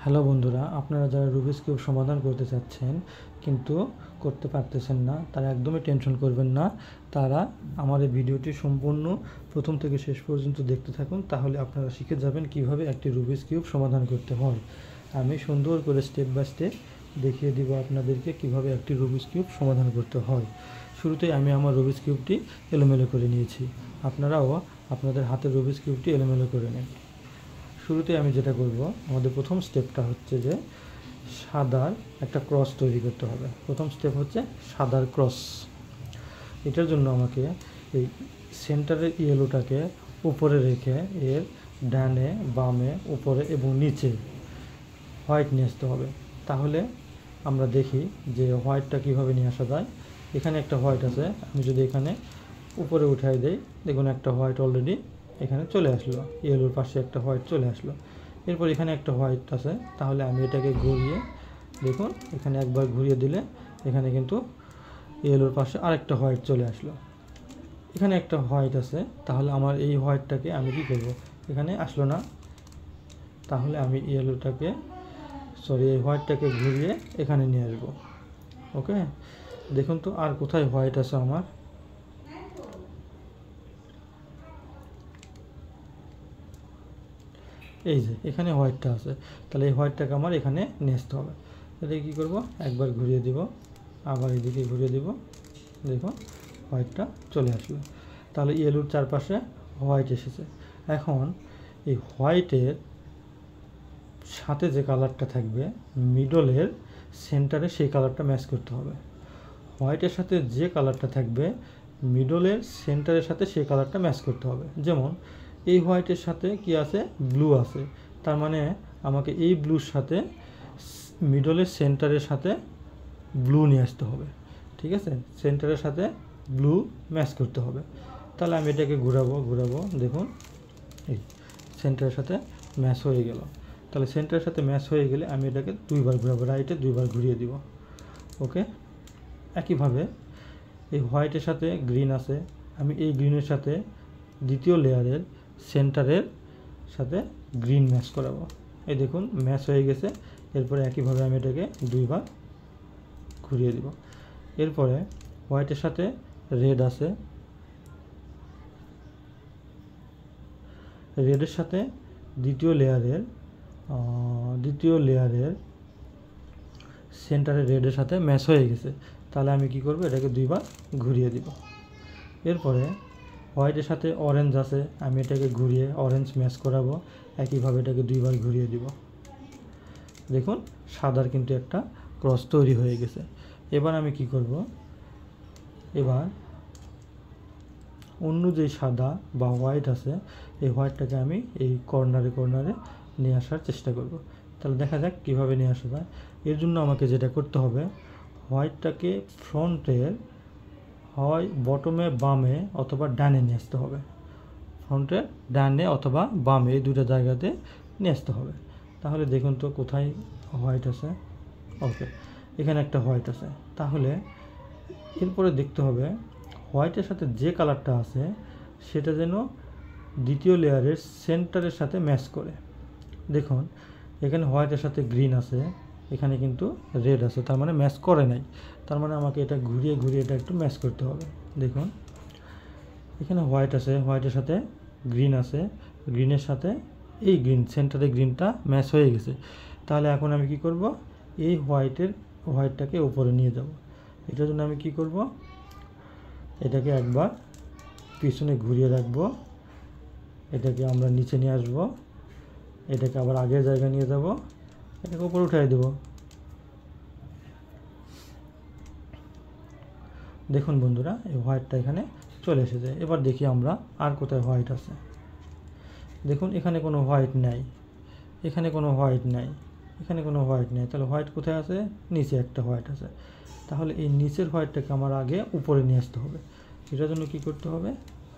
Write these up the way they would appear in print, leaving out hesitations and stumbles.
Hello বন্ধুরা, আপনারা যারা রুবিক্স কিউব সমাধান করতে চাচ্ছেন কিন্তু করতে পারতেছেন না, তারা একদমই টেনশন করবেন না। তারা আমার এই ভিডিওটি সম্পূর্ণ প্রথম থেকে শেষ পর্যন্ত দেখতে থাকুন, তাহলে আপনারা শিখে যাবেন কিভাবে একটি রুবিক্স কিউব সমাধান করতে হয়। আমি সুন্দর করে স্টেপ বাই স্টেপ দেখিয়ে দিব আপনাদেরকে কিভাবে একটি রুবিক্স কিউব সমাধান করতে হয়। শুরুতেই আমি আমার রুবিক্স কিউবটি এলোমেলো করে নিয়েছি। আপনারাও আপনাদের হাতের রুবিক্স কিউবটি এলোমেলো করে নিন। শুরুতে আমি যেটা করব, আমাদের প্রথম স্টেপটা হচ্ছে যে সাদার একটা ক্রস তৈরি করতে হবে। প্রথম স্টেপ হচ্ছে সাদার ক্রস। এটার জন্য আমাকে এই সেন্টারের ইয়েলোটাকে উপরে রেখে এর ডানে বামে উপরে এবং নিচে হোয়াইট নিয়ে আসতে হবে। তাহলে আমরা দেখি যে হোয়াইটটা কীভাবে নিয়ে আসা যায়। এখানে একটা হোয়াইট আছে, আমি যদি এখানে উপরে উঠাই দেই, দেখুন একটা হোয়াইট অলরেডি এখানে চলে আসলো, ইয়েলোর পাশে একটা হোয়াইট চলে আসলো। এরপর এখানে একটা হোয়াইট আছে, তাহলে আমি এটাকে ঘুরিয়ে দেখুন এখানে একবার ঘুরিয়ে দিলে এখানে কিন্তু ইয়েলোর পাশে আরেকটা হোয়াইট চলে আসলো। এখানে একটা হোয়াইট আছে, তাহলে আমার এই হোয়াইটটাকে আমি কি করব, এখানে আসলো না, তাহলে আমি ইয়েলোটাকে এই হোয়াইটটাকে ঘুরিয়ে এখানে নিয়ে আসবো। ওকে, দেখুন তো আর কোথায় হোয়াইট আছে আমার। এই যে এখানে হোয়াইটটা আছে, তাহলে এই হোয়াইটটাকে আমার এখানে নিয়ে আসতে হবে। তাহলে কী করব, একবার ঘুরিয়ে দিব, আবার এদিকে ঘুরিয়ে দিব, দেখুন হোয়াইটটা চলে আসলো। তাহলে ইয়েলোর চারপাশে হোয়াইট এসেছে। এখন এই হোয়াইটের সাথে যে কালারটা থাকবে মিডলের সেন্টারে, সেই কালারটা ম্যাচ করতে হবে। হোয়াইটের সাথে যে কালারটা থাকবে মিডলের সেন্টারের সাথে সেই কালারটা ম্যাচ করতে হবে। যেমন এই হোয়াইটের সাথে কি আছে, ব্লু আছে, তার মানে আমাকে এই ব্লুর সাথে মিডলের সেন্টারের সাথে ব্লু নিয়ে আসতে হবে। ঠিক আছে, সেন্টারের সাথে ব্লু ম্যাচ করতে হবে। তাহলে আমি এটাকে ঘুরাবো, দেখুন এই সেন্টারের সাথে ম্যাচ হয়ে গেল। তাহলে সেন্টারের সাথে ম্যাচ হয়ে গেলে আমি এটাকে দুইবার ঘুরাবো, রাইটে দুইবার ঘুরিয়ে দিব। ওকে, একইভাবে এই হোয়াইটের সাথে গ্রিন আছে, আমি এই গ্রিনের সাথে দ্বিতীয় লেয়ারের সেন্টারের সাথে গ্রিন ম্যাচ করাবো। এই দেখুন ম্যাচ হয়ে গেছে। এরপরে একইভাবে আমি এটাকে দুইবার ঘুরিয়ে দিব। এরপরে হোয়াইটের সাথে রেড আছে, রেডের সাথে দ্বিতীয় লেয়ারের সেন্টারে রেডের সাথে ম্যাচ হয়ে গেছে, তাহলে আমি কি করব, এটাকে দুইবার ঘুরিয়ে দিব। এরপরে হোয়াইটের সাথে অরেঞ্জ আছে, আমি এটাকে ঘুরিয়ে অরেঞ্জ ম্যাচ করাবো, একইভাবে এটাকে দুইবার ঘুরিয়ে দিব। দেখুন সাদার কিন্তু একটা ক্রস তৈরি হয়ে গেছে। এবার আমি কি করব, এবার অন্য যে সাদা বা হোয়াইট আছে এই হোয়াইটটাকে আমি এই কর্নারে নিয়ে আসার চেষ্টা করব। তাহলে দেখা যাক কীভাবে নিয়ে আসা যায়। এর জন্য আমাকে যেটা করতে হবে, হোয়াইটটাকে ফ্রন্টের হয় বটমে বামে অথবা ডানে নিয়ে আসতে হবে। ফ্রন্টের ডানে অথবা বামে এই দুটো জায়গাতে নিয়ে আসতে হবে। তাহলে দেখুন তো কোথায় হোয়াইট আছে। ওকে, এখানে একটা হোয়াইট আছে। তাহলে এরপরে দেখতে হবে হোয়াইটের সাথে যে কালারটা আছে সেটা যেন দ্বিতীয় লেয়ারের সেন্টারের সাথে ম্যাচ করে। দেখুন এখানে হোয়াইটের সাথে গ্রিন আছে, এখানে কিন্তু রেড আছে, তার মানে ম্যাচ করে নাই। তার মানে আমাকে এটা ঘুরিয়ে এটা একটু ম্যাচ করতে হবে। দেখুন এখানে হোয়াইট আছে, হোয়াইটের সাথে গ্রিন আছে, গ্রিনের সাথে এই গ্রিন সেন্টারে গ্রিনটা ম্যাচ হয়ে গেছে। তাহলে এখন আমি কি করব, এই হোয়াইটটাকে উপরে নিয়ে যাব। এটার জন্য আমি কি করব, এটাকে একবার পিছনে ঘুরিয়ে রাখবো, এটাকে আমরা নিচে নিয়ে আসব, এটাকে আবার আগের জায়গায় নিয়ে যাব, এটাকে উপরে উঠাই দেব। দেখুন বন্ধুরা এই হোয়াইটটা এখানে চলে এসেছে। এবার দেখি আমরা আর কোথায় হোয়াইট আছে। দেখুন এখানে কোনো হোয়াইট নাই, এখানে কোনো হোয়াইট নাই, এখানে কোনো হোয়াইট নেই। তাহলে হোয়াইট কোথায় আছে, নিচে একটা হোয়াইট আছে। তাহলে এই নিচের হোয়াইটটাকে আমার আগে উপরে নিয়ে আসতে হবে। এটার জন্য কি করতে হবে,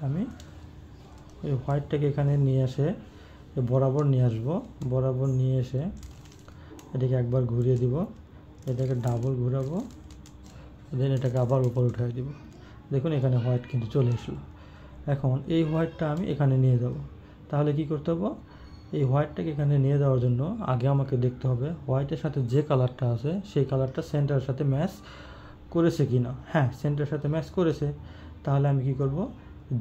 আমি এই হোয়াইটটাকে এখানে নিয়ে এসে বরাবর নিয়ে আসবো, বরাবর নিয়ে এসে এটাকে একবার ঘুরিয়ে দিব, এটাকে ডাবল ঘোরাবো, দেন এটাকে আবার উপরে উঠিয়ে দিব। দেখুন এখানে হোয়াইট কিন্তু চলে আসলো। এখন এই হোয়াইটটা আমি এখানে নিয়ে যাব। তাহলে কি করতে হবে, এই হোয়াইটটাকে এখানে নিয়ে যাওয়ার জন্য আগে আমাকে দেখতে হবে হোয়াইটের সাথে যে কালারটা আছে সেই কালারটা সেন্টারের সাথে ম্যাচ করেছে কি না। হ্যাঁ, সেন্টারের সাথে ম্যাচ করেছে। তাহলে আমি কি করব,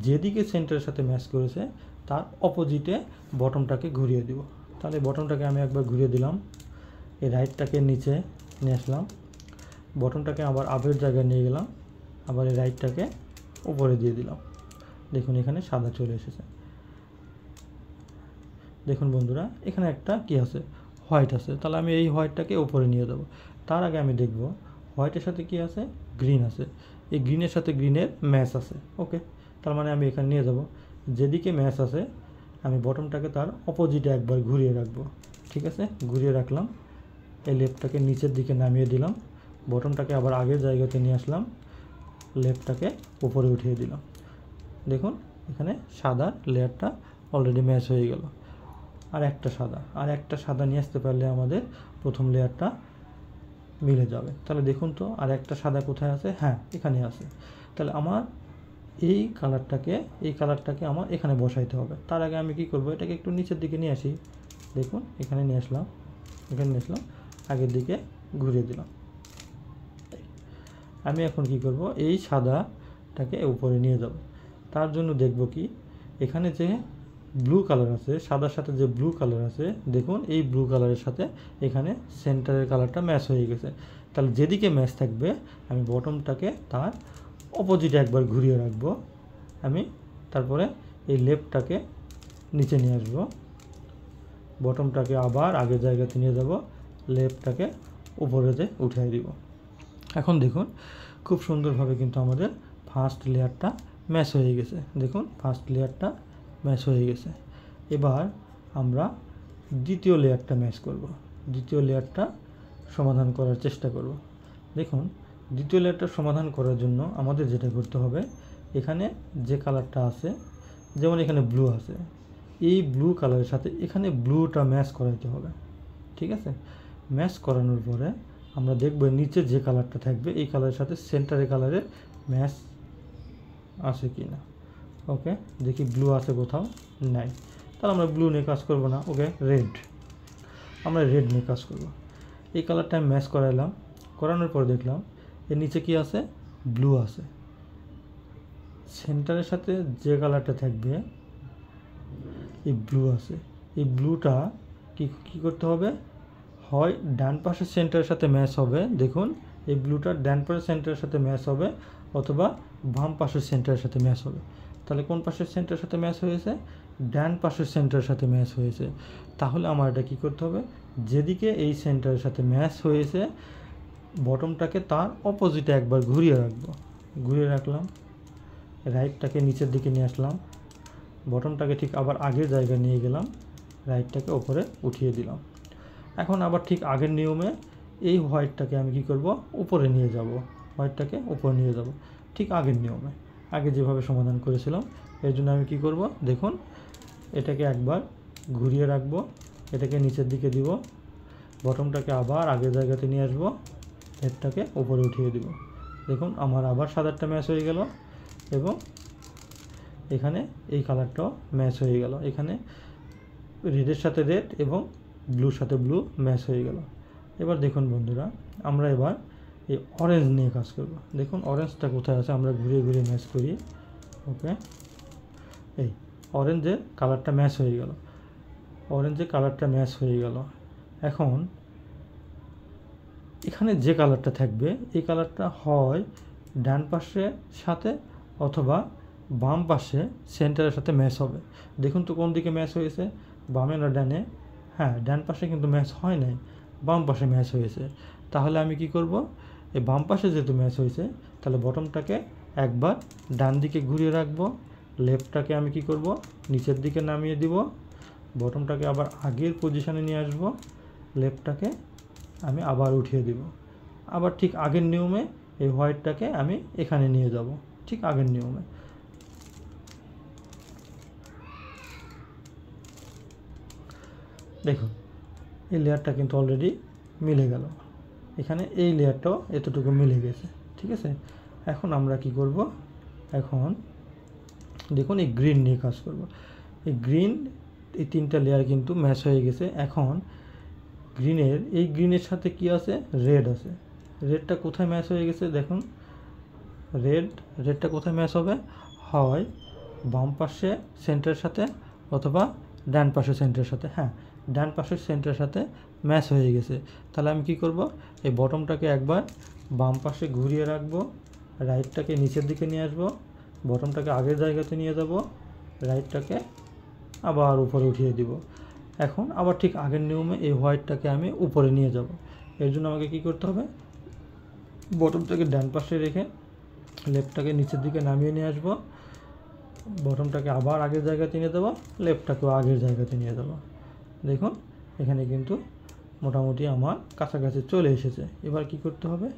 যেদিকে সেন্টারের সাথে ম্যাচ করেছে তার অপোজিটে বটমটাকে ঘুরিয়ে দিব। তাহলে বটমটাকে আমি একবার ঘুরিয়ে দিলাম, এই রাইটটাকে নিচে নিয়ে আসলাম, বটমটাকে আবার আপের জায়গায় নিয়ে গেলাম, আবার এই রাইটটাকে উপরে দিয়ে দিলাম। দেখুন এখানে সাদা চলে এসেছে। দেখুন বন্ধুরা, এখানে একটা কি আছে, হোয়াইট আছে। তাহলে আমি এই হোয়াইটটাকে উপরে নিয়ে যাব। তার আগে আমি দেখব হোয়াইটের সাথে কি আছে, গ্রিন আছে। এই গ্রিনের সাথে গ্রিনের ম্যাচ আছে। ওকে, তার মানে আমি এখানে নিয়ে যাব। যেদিকে ম্যাচ আছে আমি বটমটাকে তার অপোজিটে একবার ঘুরিয়ে রাখবো। ঠিক আছে, ঘুরিয়ে রাখলাম, এই লেফটটাকে নিচের দিকে নামিয়ে দিলাম, বটমটাকে আবার আগের জায়গাতে নিয়ে আসলাম, লেফটটাকে উপরে উঠিয়ে দিলাম। দেখুন এখানে সাদা লেয়ারটা অলরেডি ম্যাচ হয়ে গেল। আর একটা সাদা নিয়ে আসতে পারলে আমাদের প্রথম লেয়ারটা মিলে যাবে। তাহলে দেখুন তো আর একটা সাদা কোথায় আছে, হ্যাঁ এখানে আছে। তাহলে আমার এই কালারটাকে আমার এখানে বসাইতে হবে। তার আগে আমি কি করব, এটাকে একটু নিচের দিকে নিয়ে আসি। দেখুন এখানে নিয়ে আসলাম, আগের দিকে ঘুরিয়ে দিলাম। আমি এখন কি করব, এই সাদাটাকে উপরে নিয়ে যাব। তার জন্য দেখব কি, এখানে যে ব্লু কালার আছে, সাদার সাথে যে ব্লু কালার আছে, দেখুন এই ব্লু কালারের সাথে এখানে সেন্টারের কালারটা ম্যাচ হয়ে গেছে। তাহলে যেদিকে ম্যাচ থাকবে আমি বটমটাকে তার অপোজিটে একবার ঘুরিয়ে রাখবো। আমি তারপরে এই লেফটটাকে নিচে নিয়ে আসবো, বটমটাকে আবার আগের জায়গাতে নিয়ে যাব, লেফটটাকে উপরেতে উঠিয়ে দিব। এখন দেখুন খুব সুন্দরভাবে কিন্তু আমাদের ফার্স্ট লেয়ারটা ম্যাচ হয়ে গেছে। দেখুন ফার্স্ট লেয়ারটা ম্যাচ হয়ে গেছে। এবার আমরা দ্বিতীয় লেয়ারটা ম্যাচ করব, দ্বিতীয় লেয়ারটা সমাধান করার চেষ্টা করব। দেখুন দ্বিতীয় লেয়ারটা সমাধান করার জন্য আমাদের যেটা করতে হবে, এখানে যে কালারটা আছে, যেমন এখানে ব্লু আছে, এই ব্লু কালারের সাথে এখানে ব্লুটা ম্যাচ করাইতে হবে। ঠিক আছে, ম্যাচ করানোর পরে আমরা দেখব নিচে যে কালারটা থাকবে এই কালারের সাথে সেন্টারের কালারের ম্যাচ আছে কি না। ওকে, দেখি ব্লু আছে কোথাও, নাই। তাহলে আমরা ব্লু নিয়ে কাজ করব না। ওকে, আমরা রেড নিয়ে কাজ করব। এই কালারটা আমি ম্যাচ করাইলাম, করানোর পর দেখলাম এর নিচে কি আছে, ব্লু আছে। সেন্টারের সাথে যে কালারটা থাকবে এই ব্লু আছে, এই ব্লুটা কি করতে হবে, হয় ডান পাশের সেন্টারের সাথে ম্যাচ হবে। দেখুন এই ব্লুটা ডান পাশের সেন্টারের সাথে ম্যাচ হবে, অথবা বাম পাশের সেন্টারের সাথে ম্যাচ হবে। তাহলে কোন পাশের সেন্টারের সাথে ম্যাচ হয়েছে, ডান পাশের সেন্টারের সাথে ম্যাচ হয়েছে। তাহলে আমার এটা কী করতে হবে, যেদিকে এই সেন্টারের সাথে ম্যাচ হয়েছে বটমটাকে তার অপোজিটে একবার ঘুরিয়ে রাখবো। ঘুরিয়ে রাখলাম, রাইটটাকে নিচের দিকে নিয়ে আসলাম, বটমটাকে ঠিক আবার আগের জায়গায় নিয়ে গেলাম, রাইটটাকে ওপরে উঠিয়ে দিলাম। এখন আবার ঠিক আগের নিয়মে এই হোয়াইটটাকে আমি কি করব, উপরে নিয়ে যাব, হোয়াইটটাকে উপরে নিয়ে যাব ঠিক আগের নিয়মে, আগে যেভাবে সমাধান করেছিলাম। এর জন্য আমি কি করব, দেখুন এটাকে একবার ঘুরিয়ে রাখবো, এটাকে নিচের দিকে দিব, বটমটাকে আবার আগের জায়গাতে নিয়ে আসবো, হেডটাকে উপরে উঠিয়ে দিব। দেখুন আমার আবার সাদারটা ম্যাচ হয়ে গেল, এবং এখানে এই কালারটাও ম্যাচ হয়ে গেল। এখানে রেডের সাথে রেড এবং ব্লুর সাথে ব্লু ম্যাচ হয়ে গেল। এবার দেখুন বন্ধুরা, আমরা এবার এই অরেঞ্জ নিয়ে কাজ করব। দেখুন অরেঞ্জটা কোথায় আছে, আমরা ঘুরিয়ে ঘুরিয়ে ম্যাচ করি। ওকে, এই অরেঞ্জের কালারটা ম্যাচ হয়ে গেল, অরেঞ্জের কালারটা ম্যাচ হয়ে গেল। এখন এখানে যে কালারটা থাকবে এই কালারটা হয় ডান পাশের সাথে অথবা বাম পাশে সেন্টারের সাথে ম্যাচ হবে। দেখুন তো কোন দিকে ম্যাচ হয়েছে, বামে না ডানে? হ্যাঁ, ডান পাশে কিন্তু ম্যাচ হয় নাই, বাম পাশে ম্যাচ হয়েছে। তাহলে আমি কি করব, এই বাম পাশে যেহেতু ম্যাচ হয়েছে তাহলে বটমটাকে একবার ডান দিকে ঘুরিয়ে রাখবো, লেফটটাকে আমি কি করব, নিচের দিকে নামিয়ে দিব, বটমটাকে আবার আগের পজিশনে নিয়ে আসব, লেফটটাকে আমি আবার উঠিয়ে দিব। আবার ঠিক আগের নিয়মে এই হোয়াইটটাকে আমি এখানে নিয়ে যাব, ঠিক আগের নিয়মে। দেখুন এই লেয়ারটা কিন্তু অলরেডি মিলে গেল, এখানে এই লেয়ারটাও এতটুকু মিলে গেছে। ঠিক আছে, এখন আমরা কি করব, এখন দেখুন এই গ্রিন নিয়ে কাজ করব। এই গ্রিন এই তিনটা লেয়ার কিন্তু ম্যাচ হয়ে গেছে। এখন এই গ্রিনের সাথে কি আছে, রেড আছে। রেডটা কোথায় ম্যাচ হয়ে গেছে দেখুন, রেডটা কোথায় ম্যাচ হবে, হয় বাম পাশে সেন্টারের সাথে অথবা ডান পাশে সেন্টারের সাথে। হ্যাঁ, ডান পাশের সেন্টারের সাথে ম্যাচ হয়ে গেছে। তাহলে আমি কি করব, এই বটমটাকে একবার বাম পাশে ঘুরিয়ে রাখবো, রাইটটাকে নিচের দিকে নিয়ে আসবো, বটমটাকে আগের জায়গাতে নিয়ে যাব, রাইটটাকে আবার উপরে উঠিয়ে দিব। এখন আবার ঠিক আগের নিয়মে এই হোয়াইটটাকে আমি উপরে নিয়ে যাব। এর জন্য আমাকে কি করতে হবে, বটমটাকে ডান পাশে রেখে লেফটটাকে নিচের দিকে নামিয়ে নিয়ে আসবো, বটমটাকে আবার আগের জায়গাতে নিয়ে দেবো, লেফটটাকেও আগের জায়গাতে নিয়ে দেবো। দেখুন এখানে কিন্তু মোটামুটি আমার কাছাকাছি চলে এসেছে। এবার কি করতে হবে,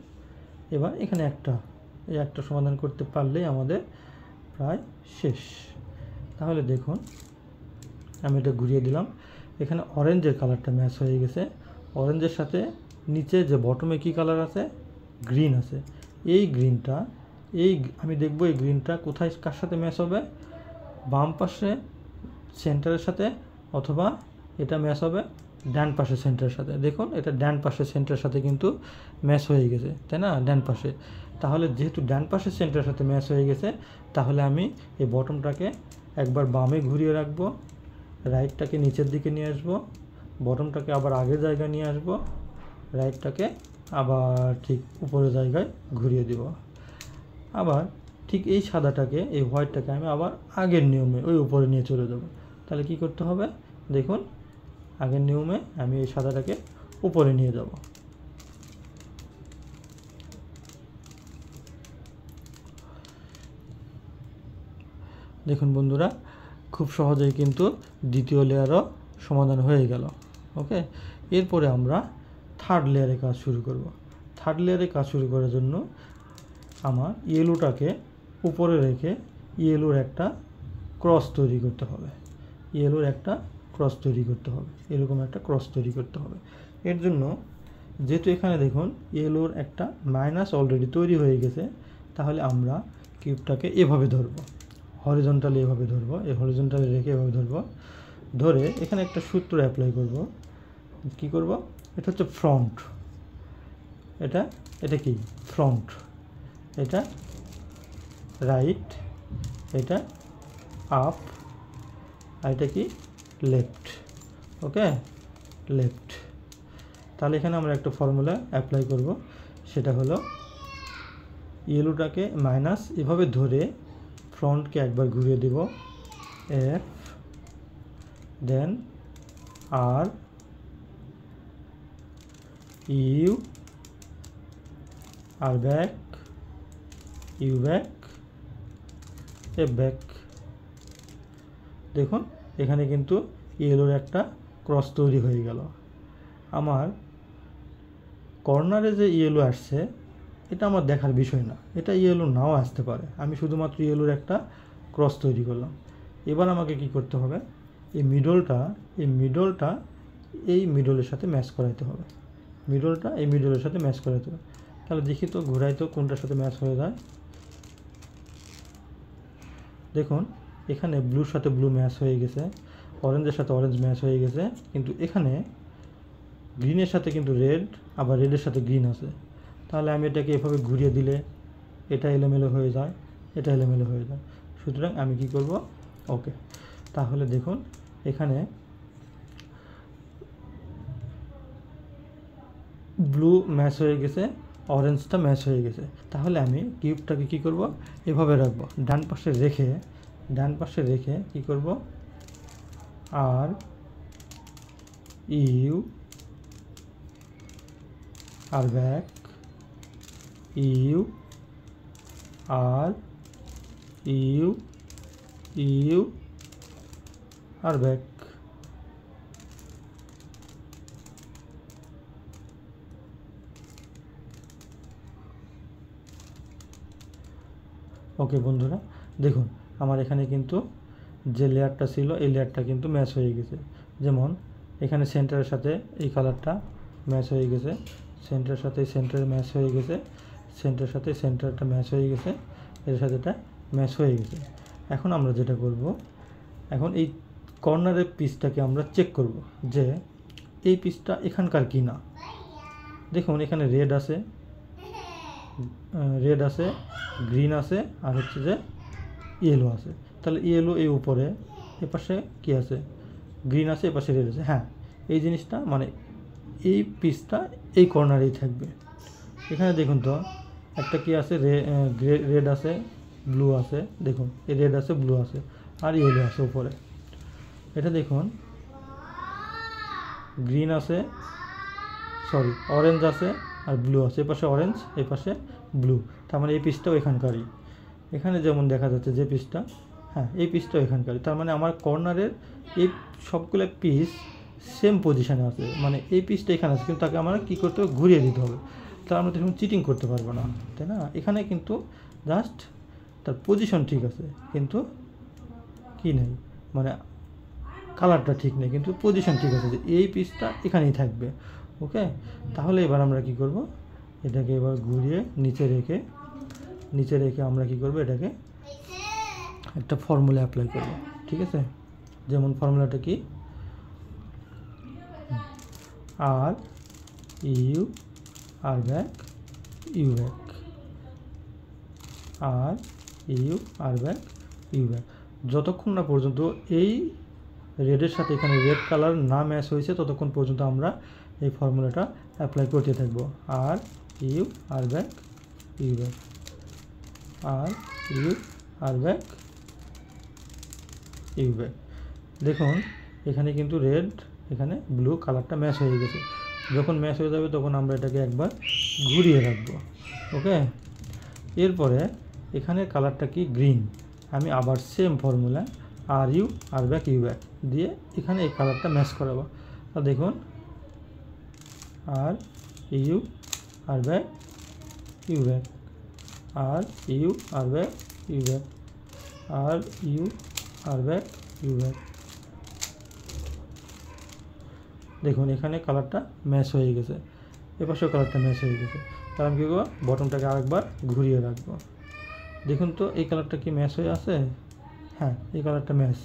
এবার এখানে একটা সমাধান করতে পারলেই আমাদের প্রায় শেষ। তাহলে দেখুন আমি এটা ঘুরিয়ে দিলাম, এখানে অরেঞ্জের কালারটা ম্যাচ হয়ে গেছে। অরেঞ্জের সাথে নিচে যে বটমে কি কালার আছে, গ্রিন আছে। আমি দেখব এই গ্রিনটা কোথায় কার সাথে ম্যাচ হবে, বাম পাশে সেন্টারের সাথে অথবা এটা ম্যাচ হবে ডান পাশে সেন্টারের সাথে। দেখুন এটা ডান পাশে সেন্টারের সাথে কিন্তু ম্যাচ হয়ে গেছে, তাই না, ডান পাশে। তাহলে যেহেতু ডান পাশে সেন্টারের সাথে ম্যাচ হয়ে গেছে, তাহলে আমি এই বটমটাকে একবার বামে ঘুরিয়ে রাখবো, রাইটটাকে নিচের দিকে নিয়ে আসবো, বটমটাকে আবার আগের জায়গায় নিয়ে আসবো, রাইটটাকে আবার ঠিক উপরের জায়গায় ঘুরিয়ে দিব। আবার ঠিক এই সাদাটাকে, এই হোয়াইটটাকে আমি আবার আগের নিয়মে ওই উপরে নিয়ে চলে যাব। তাহলে কি করতে হবে দেখুন, আগের নিয়মে আমি এই সাদাটাকে উপরে নিয়ে যাব। দেখুন বন্ধুরা, খুব সহজেই কিন্তু দ্বিতীয় লেয়ারও সমাধান হয়ে গেল। ওকে, এরপরে আমরা থার্ড লেয়ারে কাজ শুরু করব। থার্ড লেয়ারে কাজ শুরু করার জন্য আমার ইয়েলোটাকে উপরে রেখে ইয়েলোর একটা ক্রস তৈরি করতে হবে। এরকম একটা ক্রস তৈরি করতে হবে। এর জন্য যেহেতু এখানে দেখুন ইয়েলোর একটা মাইনাস অলরেডি তৈরি হয়ে গেছে, তাহলে আমরা কিউবটাকে এভাবে ধরবো, হরিজন্টালি এভাবে ধরবো, হরিজন্টালি রেখে এভাবে ধরবো। ধরে এখানে একটা সূত্র অ্যাপ্লাই করব। কি করব, এটা হচ্ছে ফ্রন্ট, এটা কি ফ্রন্ট, এটা রাইট, এটা আপ, আর এটা কি লেফট। ওকে, লেফট। তাহলে এখানে আমরা একটা ফর্মুলা অ্যাপ্লাই করব, সেটা হলো ইয়েলোটাকে মাইনাস এভাবে ধরে ফ্রন্টকে একবার ঘুরিয়ে দেব, F, then R, U, R back, U back, A back. দেখুন এখানে কিন্তু ইয়েলোর একটা ক্রস তৈরি হয়ে গেল। আমার কর্নারে যে ইয়েলো আসছে এটা আমার দেখার বিষয় না, এটা ইয়েলো নাও আসতে পারে, আমি শুধুমাত্র ইয়েলোর একটা ক্রস তৈরি করলাম। এবার আমাকে কি করতে হবে, এই মিডলটা এই মিডলের সাথে ম্যাচ করাইতে হবে, এই মিডলের সাথে ম্যাচ করাইতে হবে। তাহলে দেখি তো, ঘুরাই তো কোনটার সাথে ম্যাচ হয়ে যায়। দেখুন এখানে ব্লুর সাথে ব্লু ম্যাচ হয়ে গেছে, অরেঞ্জের সাথে অরেঞ্জ ম্যাচ হয়ে গেছে, কিন্তু এখানে গ্রিনের সাথে কিন্তু রেড, আবার রেডের সাথে গ্রিন আছে। তাহলে আমি এটাকে এভাবে ঘুরিয়ে দিলে এটা এলোমেলো হয়ে যায়, এটা এলোমেলো হয়ে যায়। সুতরাং আমি কি করব, ওকে। তাহলে দেখুন এখানে ব্লু ম্যাচ হয়ে গেছে, অরেঞ্জটা ম্যাচ হয়ে গেছে। তাহলে আমি কিউবটাকে কি করব, এভাবে রাখবো, ডান পাশে রেখে কি করব, R, U, R back, U, R, U, R back. Okay বন্ধুরা, দেখুন আমার এখানে কিন্তু যে লেয়ারটা ছিল এই লেয়ারটা কিন্তু ম্যাচ হয়ে গেছে। যেমন এখানে সেন্টারের সাথে এই কালারটা ম্যাচ হয়ে গেছে, সেন্টারের সাথে সেন্টারে ম্যাচ হয়ে গেছে, সেন্টারের সাথে সেন্টারটা ম্যাচ হয়ে গেছে, এর সাথে এটা ম্যাচ হয়ে গেছে। এখন আমরা যেটা করব, এখন এই কর্নারের পিসটাকে আমরা চেক করব যে এই পিসটা এখানকার কি না। দেখুন এখানে রেড আছে, গ্রিন আছে, আর হচ্ছে যে ইয়েলো আছে। তাহলে ইয়েলো এই উপরে, এপাশে কি আছে, গ্রিন আছে, এপাশে রেড আছে। হ্যাঁ, এই জিনিসটা মানে এই পিসটা এই কর্নারেই থাকবে। এখানে দেখুন তো একটা কি আছে, রেড আছে, ব্লু আছে। দেখুন এই রেড আছে, ব্লু আছে, আর ইয়েলো আছে উপরে। এটা দেখুন গ্রিন আছে, সরি অরেঞ্জ আছে, আর ব্লু আছে। এপাশে অরেঞ্জ, এপাশে ব্লু। তার মানে এই পিসটাও এখানকারই। এখানে যেমন দেখা যাচ্ছে যে পিসটা, হ্যাঁ এই পিসটাও এখানকারই। তার মানে আমার কর্নারের এই সবগুলো পিস সেম পজিশানে আছে, মানে এই পিসটা এখানে আছে, কিন্তু তাকে আমার কী করতে হবে, ঘুরিয়ে দিতে হবে। তার আমরা তখন চিটিং করতে পারবো না, তাই না? এখানে কিন্তু জাস্ট তার পজিশন ঠিক আছে, কিন্তু কি নেই, মানে কালারটা ঠিক নেই, কিন্তু পজিশন ঠিক আছে যে এই পিসটা এখানেই থাকবে। ওকে, তাহলে এবার আমরা কি করব, এটাকে এবার ঘুরিয়ে নিচে রেখে আমরা কি করব, এটাকে একটা ফর্মুলা অ্যাপ্লাই করব। ঠিক আছে, যেমন ফর্মুলাটা কি, R U R back U back, R U R back U back. যতক্ষণ না পর্যন্ত এই রেডের সাথে এখানে রেড কালার না ম্যাচ হয়েছে ততক্ষণ পর্যন্ত আমরা এই ফর্মুলাটা অ্যাপ্লাই করতে থাকবো। R U R back U back, R U R back U back. দেখুন এখানে কিন্তু রেড, এখানে ব্লু কালারটা ম্যাচ হয়ে গেছে। যখন ম্যাচ হয়ে যাবে তখন আমরা এটাকে একবার ঘুরিয়ে রাখবো। ওকে, এরপরে এখানে কালারটা কি, গ্রিন। আমি আবার same formula R U R back U back দিয়ে এখানে এই কালারটা ম্যাচ করাবো। তা দেখুন R U R back U back, R U R back U back, R U R back U back. দেখুন এখানে কালারটা ম্যাচ হয়ে গেছে, এপাশেও কালারটা ম্যাচ হয়ে গেছে। তাহলে আমি কী করবো, বটনটাকে আরেকবার ঘুরিয়ে রাখবো। দেখুন তো এই কালারটা কি ম্যাচ হয়ে আছে, হ্যাঁ এই কালারটা ম্যাচ।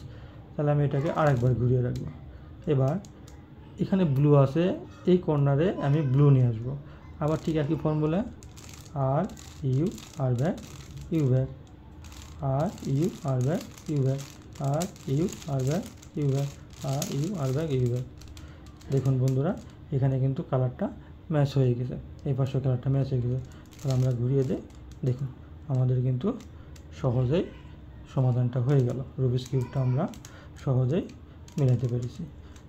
তাহলে আমি এটাকে আরেকবার ঘুরিয়ে রাখবো। এবার এখানে ব্লু আছে, এই কর্নারে আমি ব্লু নিয়ে আসবো। আবার ঠিক একই formula, R U R back U back, R U R back U back, R U R back U back, R U R back U back. দেখুন বন্ধুরা এখানে কিন্তু কালারটা ম্যাচ হয়ে গেছে, এই পাশেও কালারটা ম্যাচ হয়ে গেছে। তাহলে আমরা ঘুরিয়ে দিই, দেখুন আমাদের কিন্তু সহজেই সমাধানটা হয়ে গেল। রুবিক্স কিউবটা আমরা সহজেই মেলাতে পেরেছি।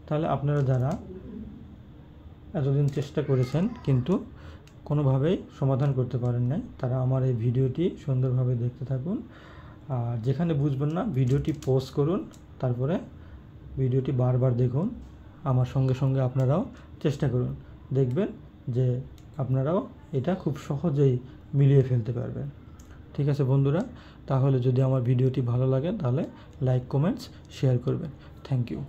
তাহলে আপনারা যারা এতদিন চেষ্টা করেছেন কিন্তু কোনোভাবেই সমাধান করতে পারেন নাই, তারা আমার এই ভিডিওটি সুন্দরভাবে দেখতে থাকুন। আর যেখানে বুঝবেন না ভিডিওটি পজ করুন, তারপরে ভিডিওটি বারবার দেখুন। আমার সঙ্গে সঙ্গে আপনারাও চেষ্টা করুন, দেখবেন যে আপনারাও এটা খুব সহজেই মিলিয়ে ফেলতে পারবেন। ঠিক আছে বন্ধুরা, তাহলে যদি আমার ভিডিওটি ভালো লাগে তাহলে লাইক, কমেন্টস, শেয়ার করবেন। Thank you.